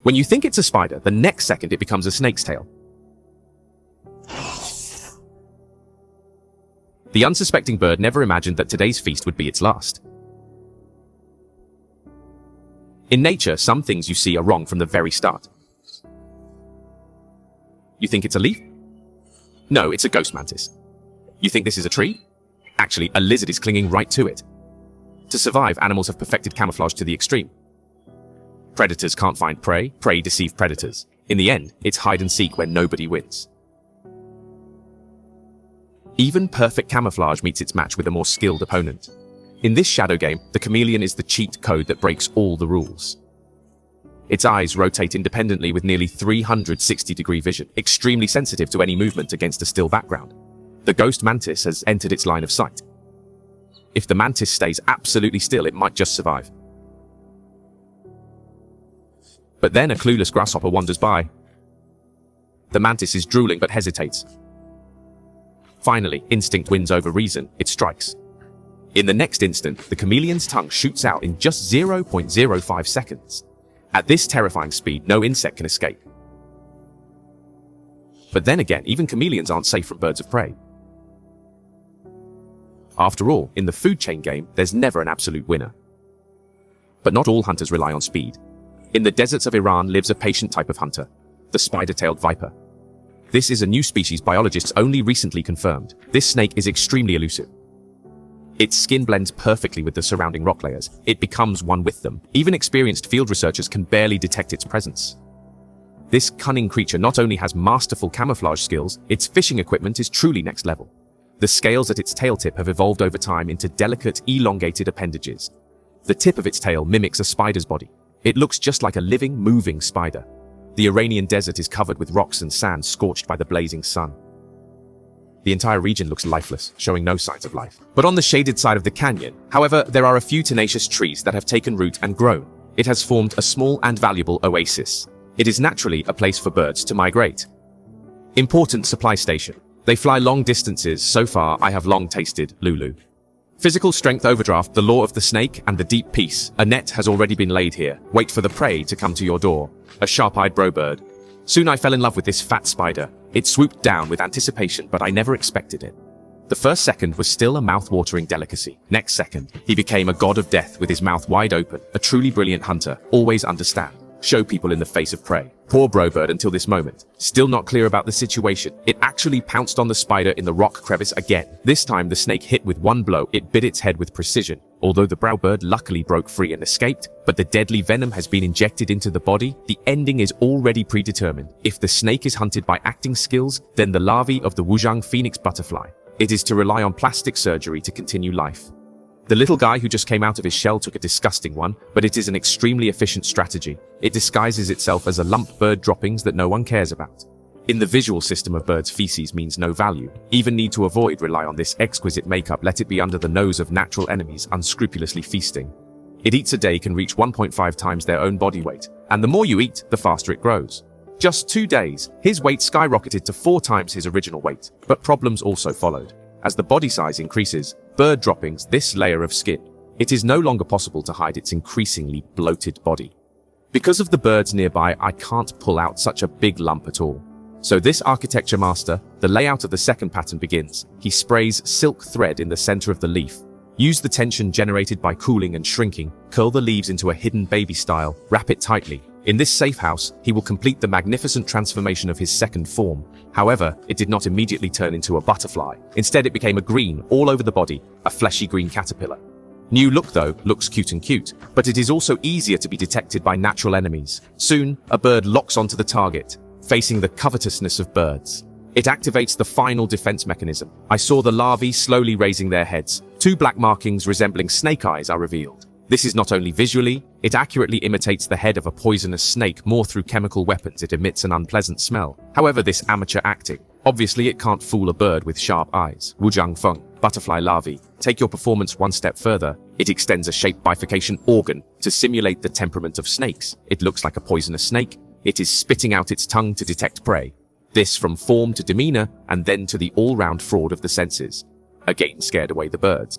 When you think it's a spider, the next second it becomes a snake's tail. The unsuspecting bird never imagined that today's feast would be its last. In nature, some things you see are wrong from the very start. You think it's a leaf? No, it's a ghost mantis. You think this is a tree? Actually, a lizard is clinging right to it. To survive, animals have perfected camouflage to the extreme. Predators can't find prey, prey deceive predators. In the end, it's hide and seek where nobody wins. Even perfect camouflage meets its match with a more skilled opponent. In this shadow game, the chameleon is the cheat code that breaks all the rules. Its eyes rotate independently with nearly 360-degree vision, extremely sensitive to any movement against a still background. The ghost mantis has entered its line of sight. If the mantis stays absolutely still, it might just survive. But then a clueless grasshopper wanders by. The mantis is drooling but hesitates. Finally, instinct wins over reason. It strikes. In the next instant, the chameleon's tongue shoots out in just 0.05 seconds. At this terrifying speed, no insect can escape. But then again, even chameleons aren't safe from birds of prey. After all, in the food chain game, there's never an absolute winner. But not all hunters rely on speed. In the deserts of Iran lives a patient type of hunter, the spider-tailed viper. This is a new species biologists only recently confirmed. This snake is extremely elusive. Its skin blends perfectly with the surrounding rock layers. It becomes one with them. Even experienced field researchers can barely detect its presence. This cunning creature not only has masterful camouflage skills, its fishing equipment is truly next level. The scales at its tail tip have evolved over time into delicate, elongated appendages. The tip of its tail mimics a spider's body. It looks just like a living, moving spider. The Iranian desert is covered with rocks and sand scorched by the blazing sun. The entire region looks lifeless, showing no signs of life. But on the shaded side of the canyon, however, there are a few tenacious trees that have taken root and grown. It has formed a small and valuable oasis. It is naturally a place for birds to migrate. Important supply station. They fly long distances. So far, I have long tasted Lulu. Physical strength overdraft, the law of the snake, and the deep peace. A net has already been laid here. Wait for the prey to come to your door. A sharp-eyed brobird. Soon I fell in love with this fat spider. It swooped down with anticipation, but I never expected it. The first second was still a mouth-watering delicacy. Next second, he became a god of death with his mouth wide open. A truly brilliant hunter. Always understand. Show people in the face of prey. Poor brobird until this moment. Still not clear about the situation. It actually pounced on the spider in the rock crevice again. This time the snake hit with one blow. It bit its head with precision. Although the browbird luckily broke free and escaped, but the deadly venom has been injected into the body, the ending is already predetermined. If the snake is hunted by acting skills, then the larvae of the Wuzhang phoenix butterfly. It is to rely on plastic surgery to continue life. The little guy who just came out of his shell took a disgusting one, but it is an extremely efficient strategy. It disguises itself as a lump bird droppings that no one cares about. In the visual system of birds, feces means no value. Even need to avoid rely on this exquisite makeup, let it be under the nose of natural enemies unscrupulously feasting. It eats a day can reach 1.5 times their own body weight, and the more you eat, the faster it grows. Just 2 days, his weight skyrocketed to 4 times his original weight, but problems also followed. As the body size increases, bird droppings, this layer of skin, it is no longer possible to hide its increasingly bloated body. Because of the birds nearby, I can't pull out such a big lump at all. So this architecture master, the layout of the second pattern begins. He sprays silk thread in the center of the leaf. Use the tension generated by cooling and shrinking, curl the leaves into a hidden baby style, wrap it tightly. In this safe house, he will complete the magnificent transformation of his second form. However, it did not immediately turn into a butterfly. Instead, it became a green all over the body, a fleshy green caterpillar. New look though, looks cute, but it is also easier to be detected by natural enemies. Soon, a bird locks onto the target, facing the covetousness of birds. It activates the final defense mechanism. I saw the larvae slowly raising their heads. 2 black markings resembling snake eyes are revealed. This is not only visually, it accurately imitates the head of a poisonous snake. More through chemical weapons, it emits an unpleasant smell. However, this amateur acting, obviously it can't fool a bird with sharp eyes. Wuzhang Feng, butterfly larvae. Take your performance one step further. It extends a shape bifurcation organ to simulate the temperament of snakes. It looks like a poisonous snake. It is spitting out its tongue to detect prey. This from form to demeanor, and then to the all-round fraud of the senses. Again scared away the birds.